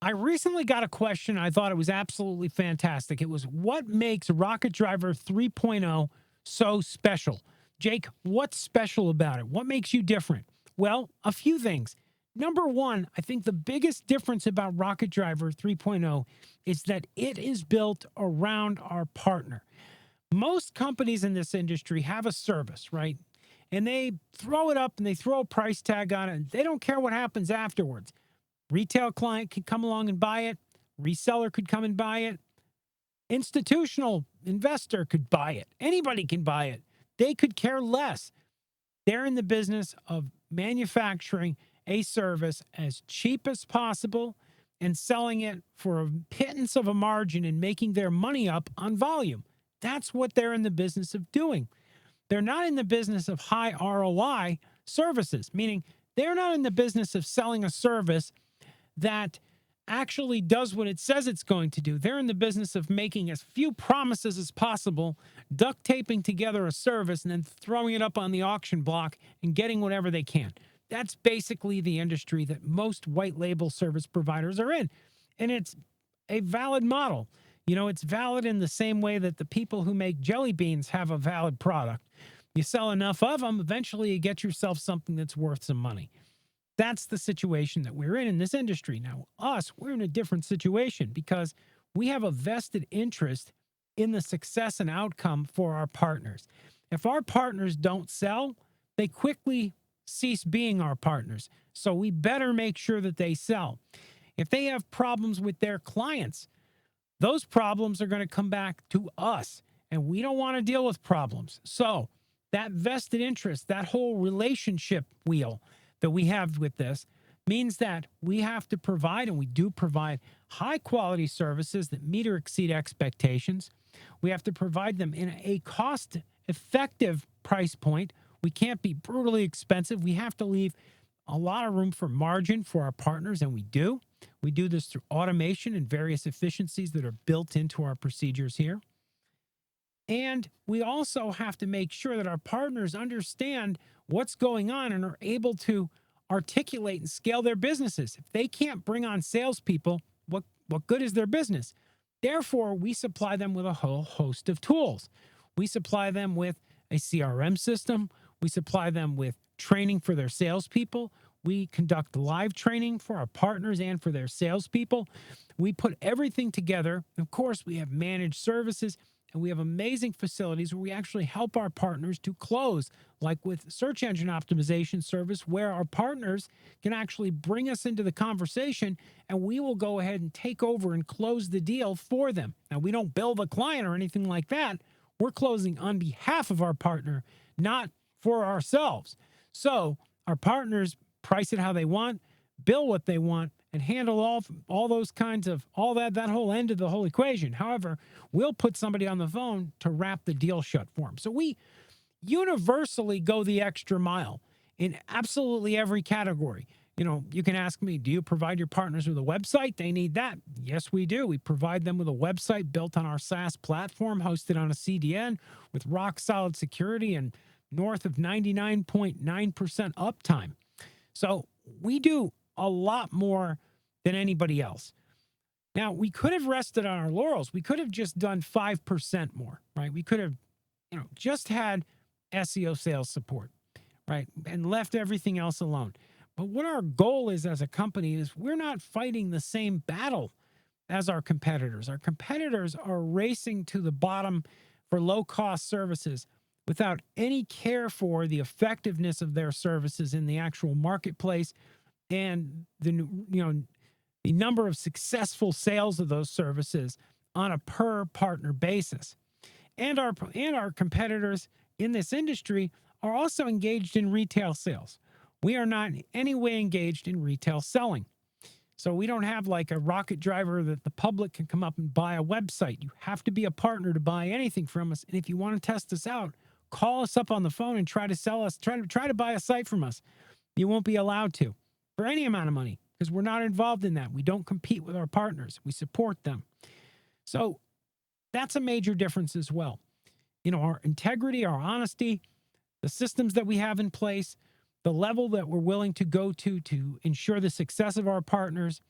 I recently got a question. I thought it was absolutely fantastic. It was, what makes Rocket Driver 3.0 so special? Jake, what's special about it? What makes you different? Well, a few things. Number one, I think the biggest difference about Rocket Driver 3.0 is that it is built around our partner. Most companies in this industry have a service, right? And they throw it up and they throw a price tag on it, and they don't care what happens afterwards. Retail client could come along and buy it. Reseller could come and buy it. Institutional investor could buy it. Anybody can buy it. They could care less. They're in the business of manufacturing a service as cheap as possible and selling it for a pittance of a margin and making their money up on volume. That's what they're in the business of doing. They're not in the business of high ROI services, meaning they're not in the business of selling a service that actually does what it says it's going to do. They're in the business of making as few promises as possible, duct taping together a service, and then throwing it up on the auction block and getting whatever they can. That's basically the industry that most white label service providers are in. And it's a valid model. It's valid in the same way that the people who make jelly beans have a valid product. You sell enough of them, eventually you get yourself something that's worth some money. That's the situation that we're in this industry. Now, we're in a different situation because we have a vested interest in the success and outcome for our partners. If our partners don't sell, they quickly cease being our partners. So we better make sure that they sell. If they have problems with their clients, those problems are going to come back to us, and we don't want to deal with problems. So that vested interest, that whole relationship wheel that we have with this means that we have to provide, and we do provide, high quality services that meet or exceed expectations. We have to provide them in a cost effective price point. We can't be brutally expensive. We have to leave a lot of room for margin for our partners, and we do. We do this through automation and various efficiencies that are built into our procedures here. And we also have to make sure that our partners understand what's going on and are able to articulate and scale their businesses. If they can't bring on salespeople, what good is their business? Therefore, we supply them with a whole host of tools. We supply them with a CRM system. We supply them with training for their salespeople. We conduct live training for our partners and for their salespeople. We put everything together. Of course, we have managed services, and we have amazing facilities where we actually help our partners to close, like with search engine optimization service, where our partners can actually bring us into the conversation and we will go ahead and take over and close the deal for them. Now, we don't bill the client or anything like that. We're closing on behalf of our partner, not for ourselves. So our partners price it how they want, bill what they want, and handle all those kinds of that whole end of the whole equation. However, we'll put somebody on the phone to wrap the deal shut for them. So we universally go the extra mile in absolutely every category. You can ask me, do you provide your partners with a website? They need that. Yes, we do. We provide them with a website built on our SaaS platform, hosted on a CDN with rock solid security and north of 99.9% uptime. So we do a lot more than anybody else. Now, we could have rested on our laurels. We could have just done 5% more, right? We could have, just had SEO sales support, right? And left everything else alone. But what our goal is as a company is we're not fighting the same battle as our competitors. Our competitors are racing to the bottom for low-cost services without any care for the effectiveness of their services in the actual marketplace and the number of successful sales of those services on a per partner basis. And our competitors in this industry are also engaged in retail sales. We are not in any way engaged in retail selling. So we don't have like a Rocket Driver that the public can come up and buy a website. You have to be a partner to buy anything from us. And if you want to test us out, call us up on the phone and try to sell us, try to buy a site from us. You won't be allowed to for any amount of money because we're not involved in that. We don't compete with our partners. We support them. So that's a major difference as well. Our integrity, our honesty, the systems that we have in place, the level that we're willing to go to ensure the success of our partners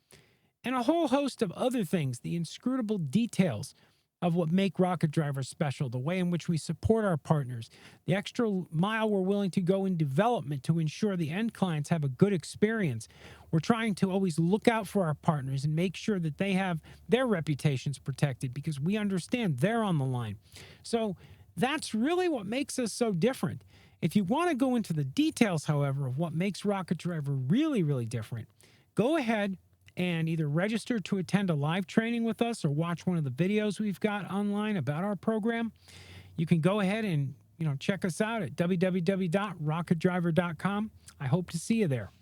and a whole host of other things, the inscrutable details of what make Rocket Driver special, the way in which we support our partners, the extra mile we're willing to go in development to ensure the end clients have a good experience. We're trying to always look out for our partners and make sure that they have their reputations protected because we understand they're on the line. So that's really what makes us so different. If you want to go into the details, however, of what makes Rocket Driver really, really different, go ahead and either register to attend a live training with us or watch one of the videos we've got online about our program. You can go ahead and check us out at www.rocketdriver.com. I hope to see you there.